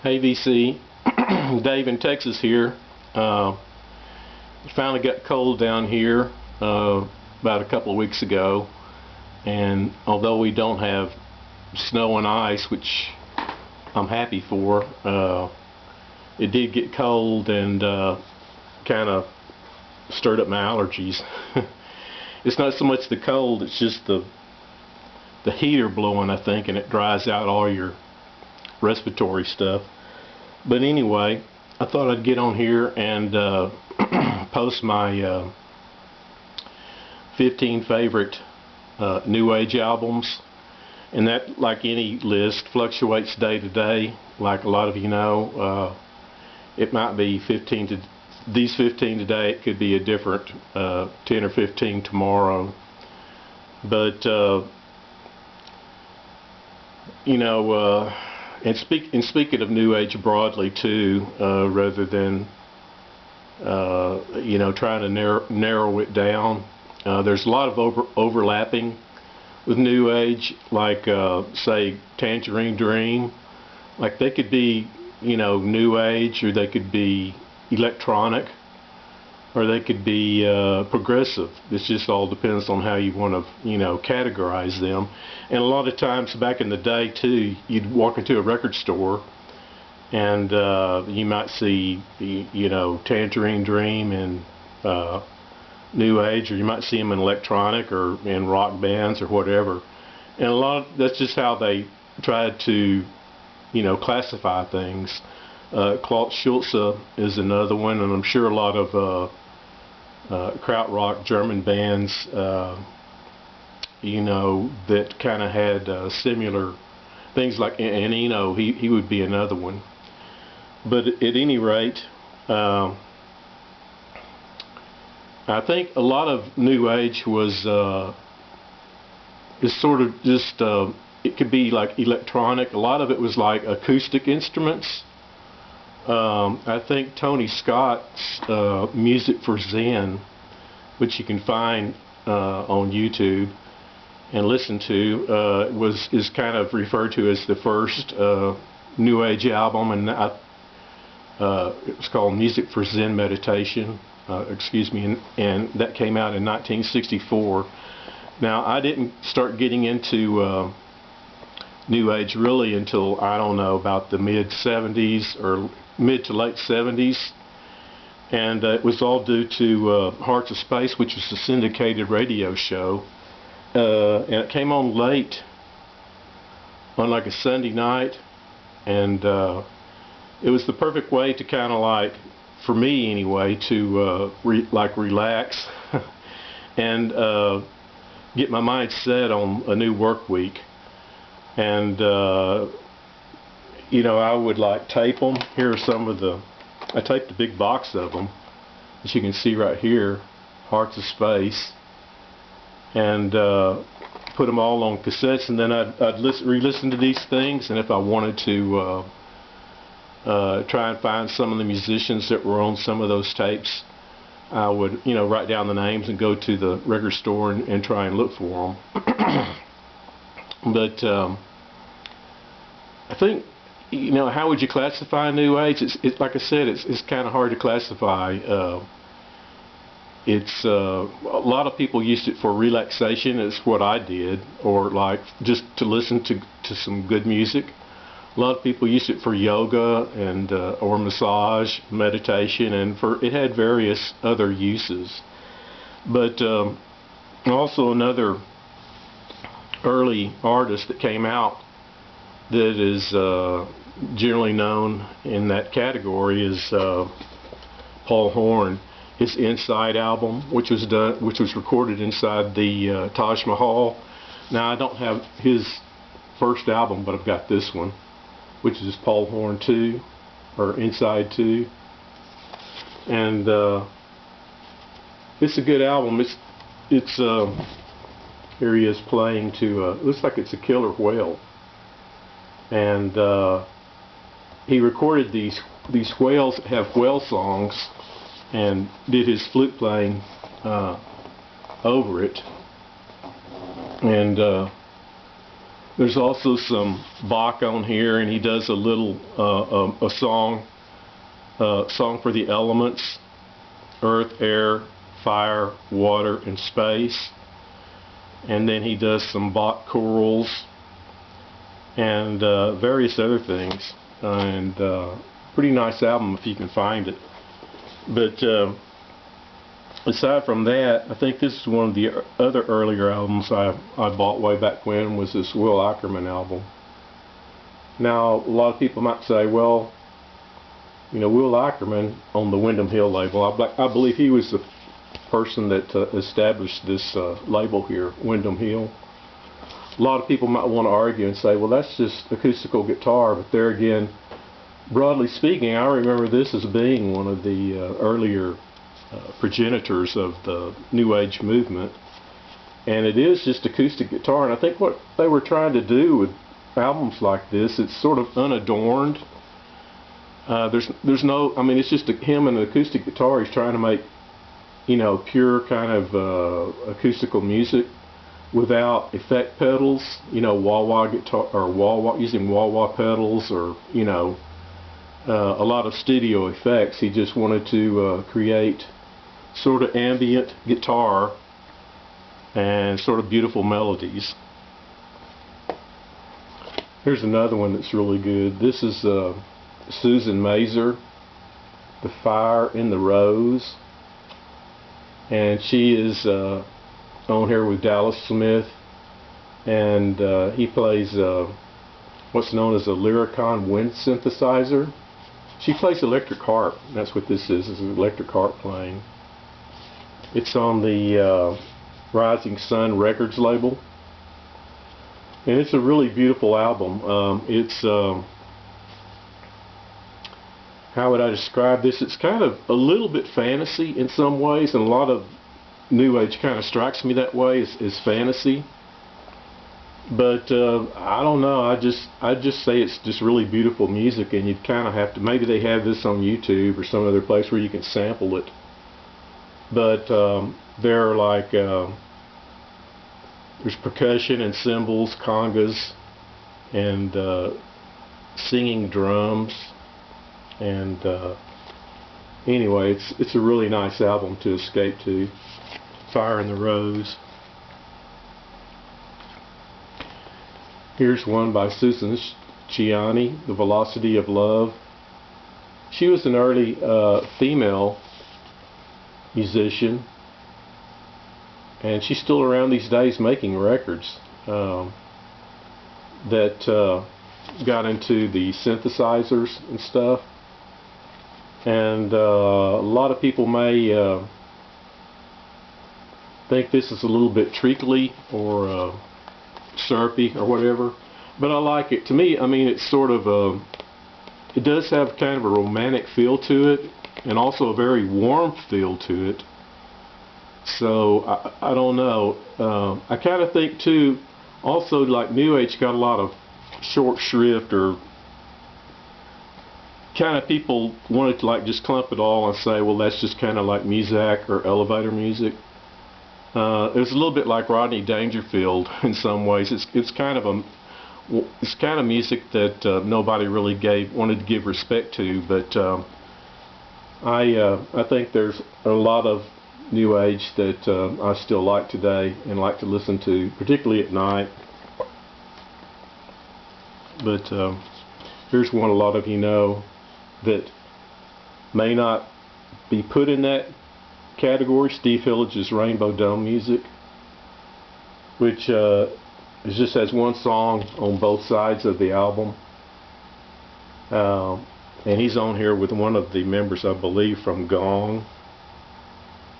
Hey VC, Dave in Texas here. Finally got cold down here about a couple of weeks ago, and although we don't have snow and ice, which I'm happy for, it did get cold and kind of stirred up my allergies. It's not so much the cold, it's just the heater blowing, I think, and it dries out all your respiratory stuff. But anyway, I thought I'd get on here and post my 15 favorite New Age albums, and that, like any list, fluctuates day to day. Like a lot of you know, it might be 15 to these 15 today. It could be a different 10 or 15 tomorrow. But you know, and speaking of New Age broadly too, rather than you know, trying to narrow it down, there's a lot of overlapping with New Age, like say Tangerine Dream. Like they could be, you know, New Age, or they could be electronic, or they could be progressive. It just all depends on how you want to, you know, categorize them. And a lot of times back in the day too, you'd walk into a record store and you might see, you know, Tangerine Dream and New Age, or you might see them in electronic or in rock bands or whatever. And a lot of, that's just how they tried to, you know, classify things. Klaus Schulze is another one, and I'm sure a lot of krautrock German bands, you know, that kind of had similar things, like, and you know, he would be another one. But at any rate, I think a lot of New Age was is sort of just it could be like electronic. A lot of it was like acoustic instruments. I think Tony Scott's Music for Zen, which you can find on YouTube and listen to, is kind of referred to as the first New Age album, and it was called Music for Zen Meditation. Excuse me, and that came out in 1964. Now, I didn't start getting into New Age really until, I don't know, about the mid-70s or mid to late 70s, and it was all due to Hearts of Space, which was a syndicated radio show, and it came on late on like a Sunday night, and it was the perfect way to kind of, like, for me anyway, to relax and get my mind set on a new work week. And you know, I would like tape them. Here are some of the, I taped a big box of them, as you can see right here, Hearts of Space, and put them all on cassettes, and then I'd re-listen to these things, and if I wanted to try and find some of the musicians that were on some of those tapes, I would, you know, write down the names and go to the record store and try and look for them. But I think, you know, how would you classify New Age? It's like I said, it's kind of hard to classify. It's a lot of people used it for relaxation. It's what I did, or like just to listen to some good music. A lot of people used it for yoga and or massage, meditation, and it had various other uses. But also another early artist that came out that is generally known in that category is Paul Horn. His Inside album, which was recorded inside the Taj Mahal. Now, I don't have his first album, but I've got this one, which is Paul Horn 2, or Inside 2, and it's a good album. It's here he is playing to looks like it's a killer whale, and he recorded these whales that have whale songs, and did his flute playing over it, and There's also some Bach on here, and he does a little a song for the elements: earth, air, fire, water, and space. And then he does some Bach chorals and various other things. And pretty nice album if you can find it. But aside from that, I think this is one of the other earlier albums I bought way back when, was this Will Ackerman album. Now, a lot of people might say, well, you know, Will Ackerman on the Windham Hill label, I believe he was the person that established this label here, Windham Hill. A lot of people might want to argue and say, well, that's just acoustical guitar, but there again, broadly speaking, I remember this as being one of the earlier progenitors of the New Age movement, and it is just acoustic guitar. And I think what they were trying to do with albums like this, it's sort of unadorned. There's no, I mean, it's just him and an acoustic guitar. He's trying to make, you know, pure kind of acoustical music without effect pedals, you know, wah-wah guitar, or wah-wah, using wah-wah pedals, or, you know, a lot of studio effects. He just wanted to create sort of ambient guitar and sort of beautiful melodies. Here's another one that's really good. This is Susan Mazer, The Fire in the Rose, and she is on here with Dallas Smith, and he plays what's known as a Lyricon wind synthesizer. She plays electric harp. That's what this is electric harp playing. It's on the Rising Sun Records label, and it's a really beautiful album. It's how would I describe this? It's kind of a little bit fantasy in some ways, and a lot of New Age kind of strikes me that way, is fantasy. But I don't know. I just say it's just really beautiful music, and you'd kind of have to. Maybe they have this on YouTube or some other place where you can sample it. But there are like there's percussion and cymbals, congas, and singing drums, and anyway, it's a really nice album to escape to. Fire in the Rose. Here's one by Susan Ciani, The Velocity of Love. She was an early female musician, and she's still around these days making records that got into the synthesizers and stuff. And a lot of people may think this is a little bit treacly or syrupy or whatever, but I like it. To me, I mean, it's sort of it does have kind of a romantic feel to it, and also a very warm feel to it. So I don't know. I kind of think too, also, like New Age got a lot of short shrift, or kind of people wanted to like just clump it all and say, well, that's just kind of like Muzak or elevator music. It was a little bit like Rodney Dangerfield in some ways. It's kind of music that nobody really wanted to give respect to. But I think there's a lot of New Age that I still like today and like to listen to, particularly at night. But here's one a lot of you know that may not be put in that category: Steve Hillage's Rainbow Dome Music, which just has one song on both sides of the album, and he's on here with one of the members, I believe, from Gong,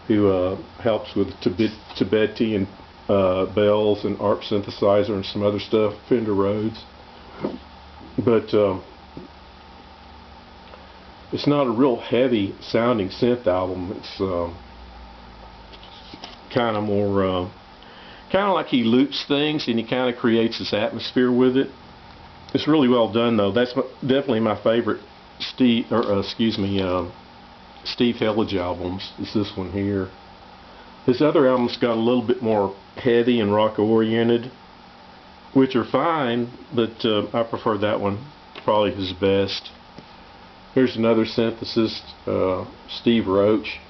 who helps with Tibetan bells and ARP synthesizer and some other stuff, Fender Rhodes. But it's not a real heavy sounding synth album. It's kind of more kind of like he loops things and he kind of creates this atmosphere with it. It's really well done, though. That's definitely my favorite Steve Hillage albums. Is this one here. His other albums got a little bit more heavy and rock oriented, which are fine, but I prefer that one. Probably his best. Here's another synthesis, Steve Roach,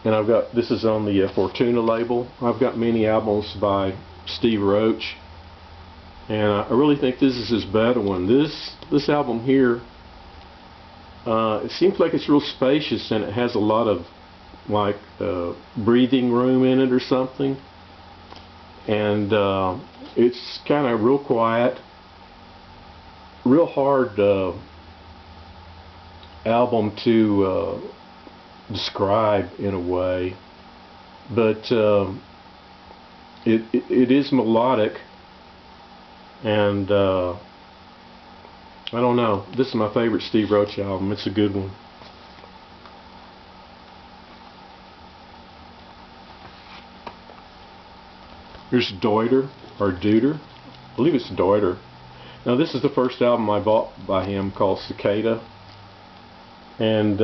and I've got, this is on the Fortuna label. I've got many albums by Steve Roach, and I really think this is his better one. This album here, it seems like it's real spacious, and it has a lot of like breathing room in it or something, and it's kind of real quiet, real hard album to describe in a way, but it is melodic, and I don't know, this is my favorite Steve Roach album. It's a good one. Here's Deuter, or Deuter, I believe it's Deuter. Now this is the first album I bought by him, called Cicada, and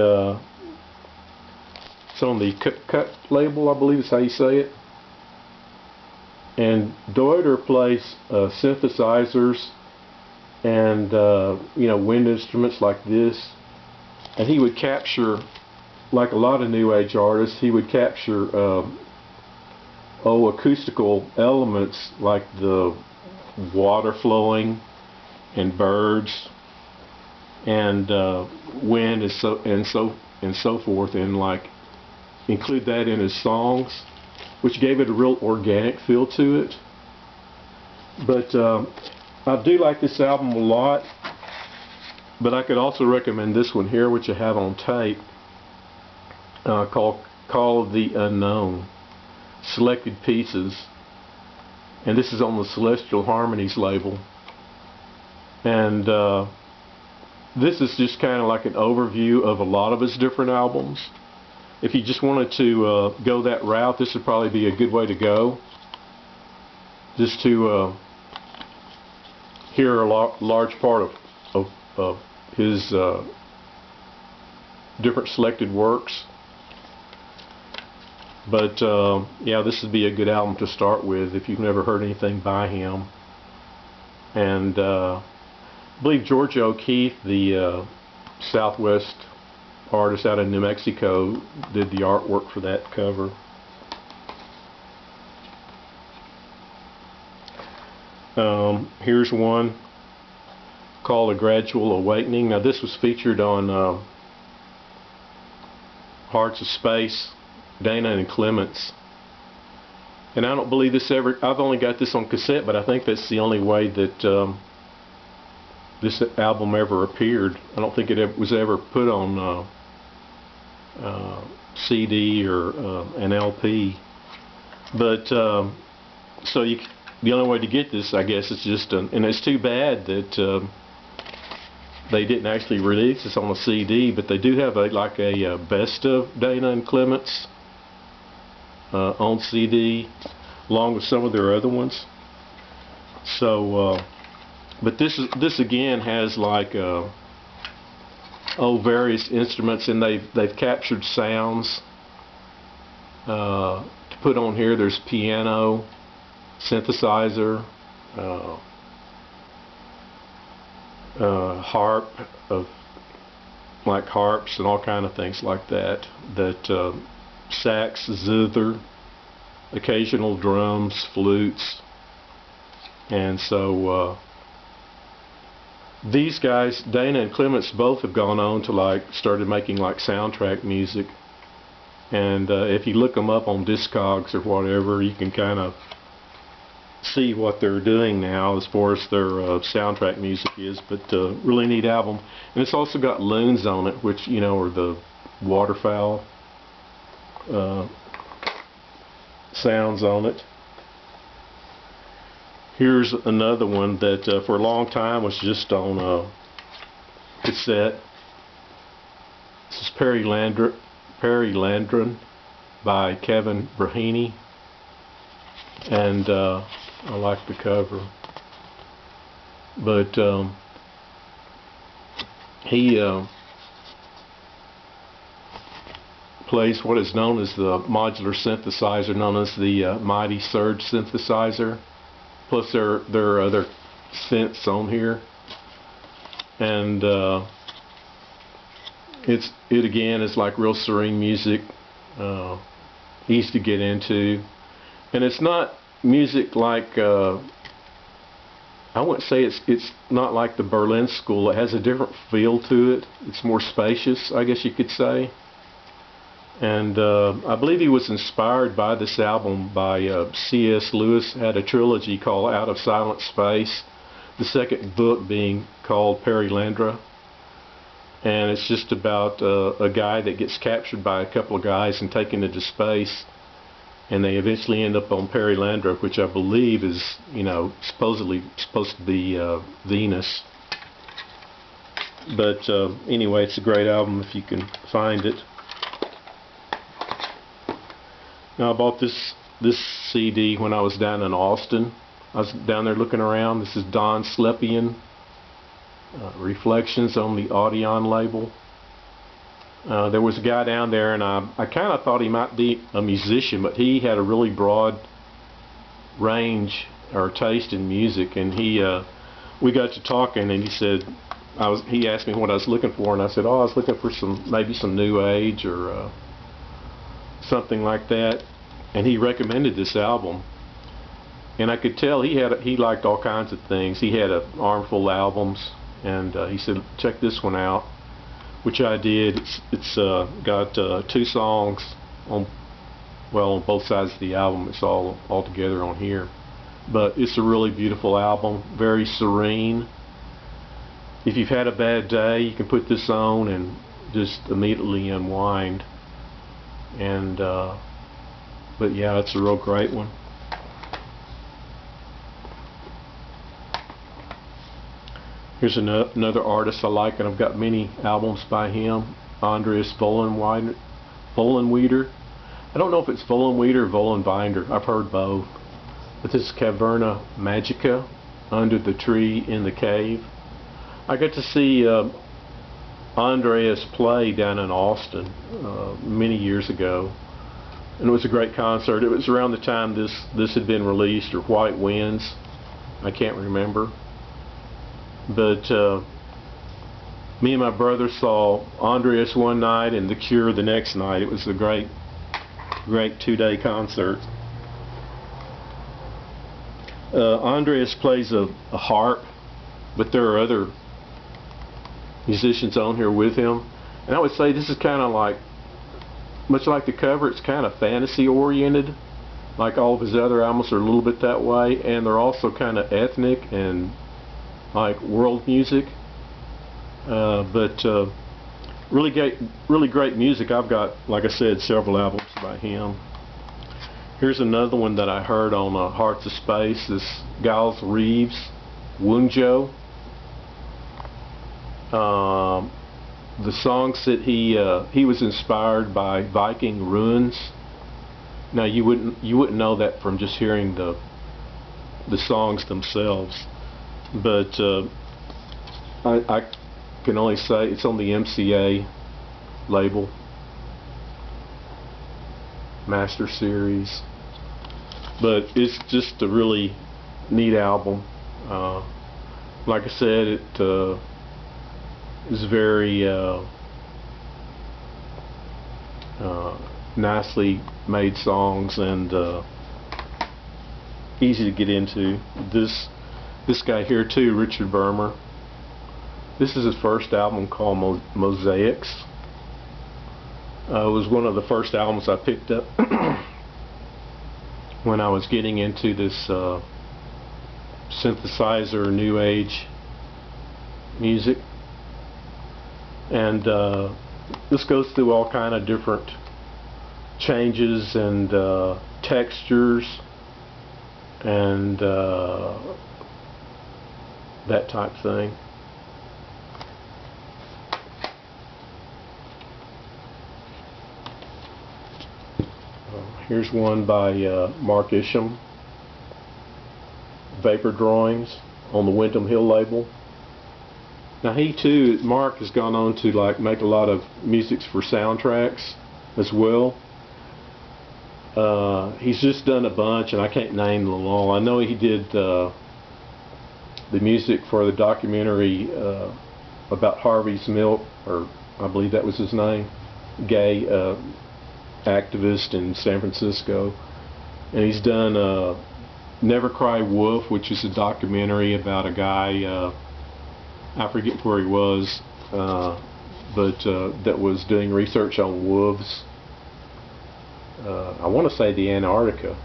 it's on the Cut label, I believe is how you say it. And Deuter plays synthesizers and you know, wind instruments like this, and he would capture, like a lot of New Age artists, he would capture acoustical elements like the water flowing and birds and wind and so forth, and like include that in his songs, which gave it a real organic feel to it. But I do like this album a lot, but I could also recommend this one here, which I have on tape, called Call of the Unknown, Selected Pieces, and this is on the Celestial Harmonies label. And this is just kind of like an overview of a lot of his different albums. If you just wanted to go that route, this would probably be a good way to go, just to hear a large part of his different selected works. But yeah, this would be a good album to start with if you've never heard anything by him. And I believe Georgia O'Keeffe, the Southwest artist out of New Mexico, did the artwork for that cover. Here's one called A Gradual Awakening. Now this was featured on Hearts of Space, Dana and Clements, and I don't believe this ever, I've only got this on cassette, but I think that's the only way that this album ever appeared. I don't think it was ever put on CD or an LP, but so the only way to get this, I guess, is just and it's too bad that they didn't actually release this on a CD, but they do have like a best of Dana and Clements on CD, along with some of their other ones. So, but this again has like various instruments, and they've captured sounds to put on here. There's piano, synthesizer, harp, of like harps and all kind of things like that. Sax, zither, occasional drums, flutes, and so these guys, Dana and Clements, both have gone on to like started making like soundtrack music, and if you look them up on Discogs or whatever, you can kind of see what they're doing now as far as their soundtrack music is. But really neat album, and it's also got loons on it, which, you know, are the waterfowl sounds on it. Here's another one that for a long time was just on cassette. This is Perry Landron by Kevin Braheny, and I like the cover. But he plays what is known as the modular synthesizer, known as the Mighty Surge synthesizer. Plus there are other synths on here, and it again is like real serene music, easy to get into, and it's not music like I wouldn't say it's not like the Berlin school. It has a different feel to it. It's more spacious, I guess you could say. And I believe he was inspired by this album by C.S. Lewis. Had a trilogy called Out of Silent Space, the second book being called Perilandra. And it's just about a guy that gets captured by a couple of guys and taken into space. And they eventually end up on Perilandra, which I believe is, supposedly supposed to be Venus. But anyway, it's a great album if you can find it. Now, I bought this CD when I was down in Austin. I was down there looking around. This is Don Slepian, Reflections on the Audion label. There was a guy down there, and I kind of thought he might be a musician, but he had a really broad range or taste in music. And we got to talking, and he said, he asked me what I was looking for, and I said, oh, I was looking for maybe some new age or something like that. And he recommended this album, and I could tell he liked all kinds of things. He had an armful of albums, and he said, check this one out, which I did. It's got 2 songs on both sides of the album. It's all together on here, but it's a really beautiful album, very serene. If you've had a bad day, you can put this on and just immediately unwind. And but yeah, it's a real great one. Here's another artist I like, and I've got many albums by him, Andreas Vollenweider. I don't know if it's Vollenweider or Vollenweider. I've heard both. But this is Caverna Magica, Under the Tree in the Cave. I got to see Andreas play down in Austin many years ago, and it was a great concert. It was around the time this had been released, or White Winds. I can't remember. But me and my brother saw Andreas one night and The Cure the next night. It was a great 2-day concert. Andreas plays a harp, but there are other musicians on here with him. And I would say this is kind of like, much like the cover, it's kind of fantasy oriented. Like all of his other albums are a little bit that way, and they're also kind of ethnic and like world music, but really great music. I've got, like I said, several albums by him. Here's another one that I heard on Hearts of Space. This Giles Reeves, Wunjo. The songs that he was inspired by Viking ruins. Now you wouldn't know that from just hearing the songs themselves. But I can only say it's on the MCA label, Master Series. But it's just a really neat album. Like I said, it is very nicely made songs and easy to get into. This guy here too, Richard Bermer. This is his first album called Mosaics. It was one of the first albums I picked up when I was getting into this synthesizer new age music. And this goes through all kind of different changes and textures and that type thing. Here's one by Mark Isham, Vapor Drawings, on the Windham Hill label. Now Mark has gone on to like make a lot of music for soundtracks as well. He's just done a bunch, and I can't name them all. I know he did the music for the documentary about Harvey's Milk, or I believe that was his name, gay activist in San Francisco. And he's done Never Cry Wolf, which is a documentary about a guy, I forget where he was, but that was doing research on wolves. I want to say the Antarctica.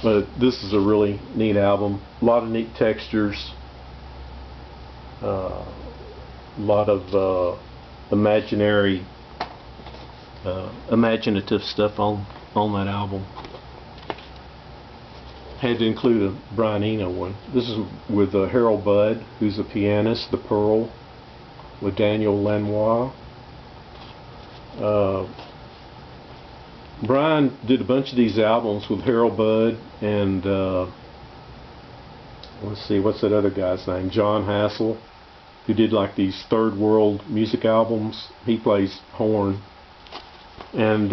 But this is a really neat album. A lot of neat textures. A lot of imaginative stuff on that album. Had to include a Brian Eno one. This is with Harold Budd, who's a pianist, The Pearl, with Daniel Lanois. Brian did a bunch of these albums with Harold Budd and let's see, what's that other guy's name? John Hassel, who did like these third world music albums. He plays horn, and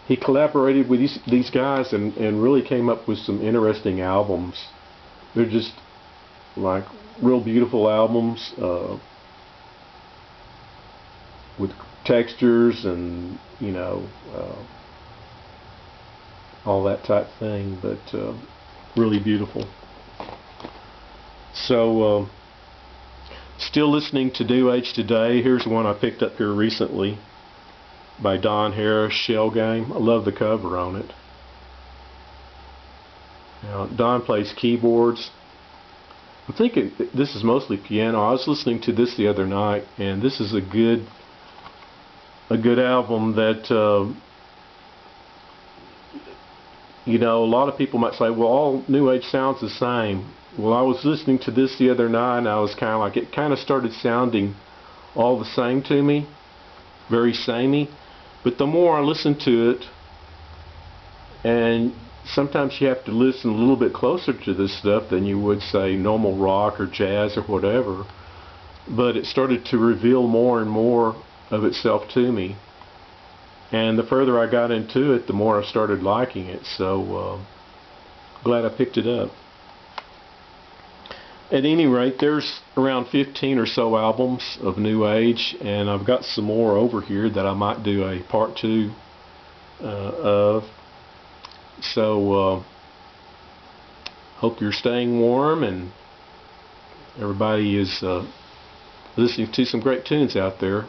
he collaborated with these guys and really came up with some interesting albums. They're just like real beautiful albums with textures and, you know, all that type thing, but really beautiful. So still listening to New Age today. Here's one I picked up here recently by Don Harris, Shell Game. I love the cover on it. Now, Don plays keyboards. I'm thinking this is mostly piano. I was listening to this the other night, and this is a good album that you know, a lot of people might say, well, all New Age sounds the same. Well, I was listening to this the other night, and I was kind of like, it kind of started sounding all the same to me, very samey. But the more I listened to it, and sometimes you have to listen a little bit closer to this stuff than you would, say, normal rock or jazz or whatever, but it started to reveal more and more of itself to me. And the further I got into it, the more I started liking it. So glad I picked it up. At any rate, there's around 15 or so albums of New Age, and I've got some more over here that I might do a part 2 of. So hope you're staying warm and everybody is listening to some great tunes out there.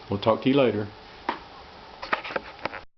We'll talk to you later.